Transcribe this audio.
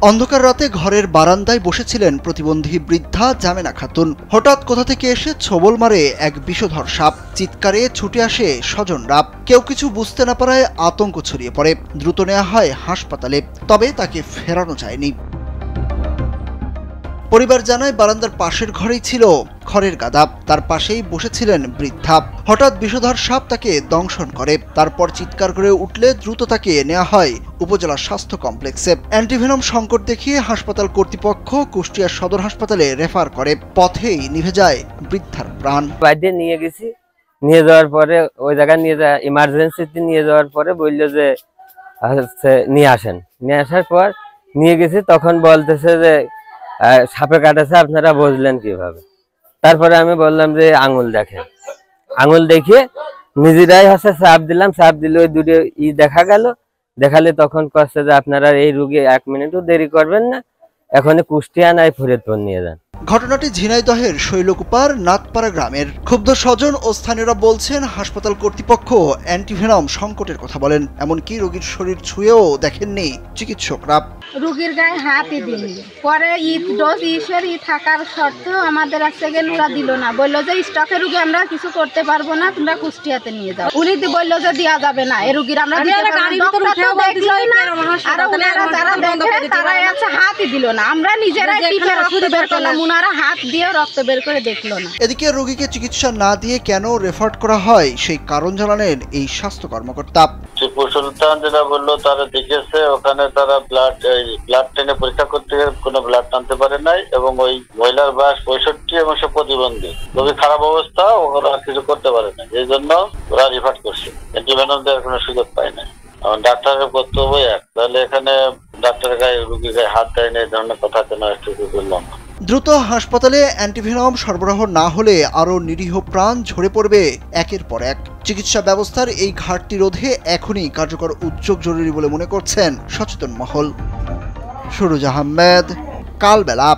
অন্ধকার রাতে ঘরের বারান্দায় বসেছিলেন প্রতিবন্ধী বৃদ্ধা জামেনা খাতুন। হঠাৎ কোথা থেকে এসে ছোবল মারে এক বিষধর সাপ। চিৎকারে ছুটে আসে স্বজনরা। কেউ কিছু বুঝতে না পারায় আতঙ্ক ছড়িয়ে পড়ে। দ্রুত নেওয়া হয় হাসপাতালে, তবে তাকে ফেরানো যায়নি। পরিবার জানায় বারান্দার পাশের ঘরেই ছিল খড়ের গাদা, তার পাশেই বসেছিলেন বৃদ্ধা। হঠাৎ বিষধর সাপ তাকে দংশন করে। তারপর চিৎকার করে উঠলে দ্রুত তাকে নেওয়া হয় উপজেলা স্বাস্থ্য কমপ্লেক্সে। অ্যান্টিভেনম সংকট দেখিয়ে হাসপাতাল কর্তৃপক্ষ কুষ্টিয়া সদর হাসপাতালে রেফার করে। পথেই নিভে যায় বৃদ্ধার প্রাণ। বাইরে নিয়ে গেছি, নিয়ে যাওয়ার পরে ওই জায়গায় ইমার্জেন্সিতে নিয়ে যাওয়ার পরে বললো যে নিয়ে আসেন। নিয়ে আসার পর নিয়ে গেছি, তখন বলতেছে যে সাপে কাটেছে, আপনারা বুঝলেন কিভাবে? তারপরে আমি বললাম যে আঙুল দেখেন। আঙুল দেখিয়ে নিজেরাই চাপ দিলাম। চাপ দিলে ওই দুটো দেখা গেল। দেখালে তখন কষ্ট যে আপনারা এই রোগী 1 মিনিটও দেরি করবেন না, এখন কুষ্টিয়া নাই ফরিদপুর নিয়ে যান। ঘটনাটি ঝিনাইদহের শৈলকুপার নাথপাড়া গ্রামের। ক্ষুব্ধ স্বজন ও স্থানীয়রা বলছেন, হাসপাতাল কর্তৃপক্ষ অ্যান্টিভেনম সংকটের কথা বলেন, এমনকি রোগীর শরীর ছুঁয়েও দেখেননি চিকিৎসকরা। রোগীর গায়ে হাতই দিন পরে ডোজ থাকার সত্ত্বেও আমাদের ওরা দিল না, বললো যে স্টকের রোগী আমরা কিছু করতে পারবো না, তোমরা কুষ্টিয়াতে নিয়ে যাও। উনি বললো যে দেওয়া যাবে না, এই রোগীর আমরা হাতই দিল না। আমরা নিজেরাই বের করলাম, উনারা হাত দিয়ে রক্ত বের করে দেখলো না। এদিকে রোগীকে চিকিৎসা না দিয়ে কেন রেফার করা হয় সেই কারণ জানালেন এই স্বাস্থ্য কর্মকর্তা। সুলতান যেটা বললো, তারা দেখেছে ওখানে তারা ব্লাড টেনে পরীক্ষা করতে কোনো ব্লাড টানতে পারে নাই, এবং ওই মহিলার বয়স 65 এবং সে প্রতিবন্ধী। খুবই খারাপ অবস্থা, ওরা কিছু করতে পারে না, এই জন্য ওরা রিফার করছে। অ্যান্টিভেনম দেওয়ার কোনো সুযোগ পায় না। ডাক্তারের কর্তব্য এক, তাহলে এখানে ডাক্তারের গায়ে রোগীর গায়ে হাত দেয় না, এই ধরনের কথা কেন একটু বললাম। দ্রুত হাসপাতালে অ্যান্টিভেনম সরবরাহ না হলে আরও নিরীহ প্রাণ ঝরে পড়বে একের পর এক। চিকিৎসা ব্যবস্থার এই ঘাটতি রোধে এখনই কার্যকর উদ্যোগ জরুরি বলে মনে করছেন সচেতন মহল। সুরুজ আহমেদ, কালবেলা।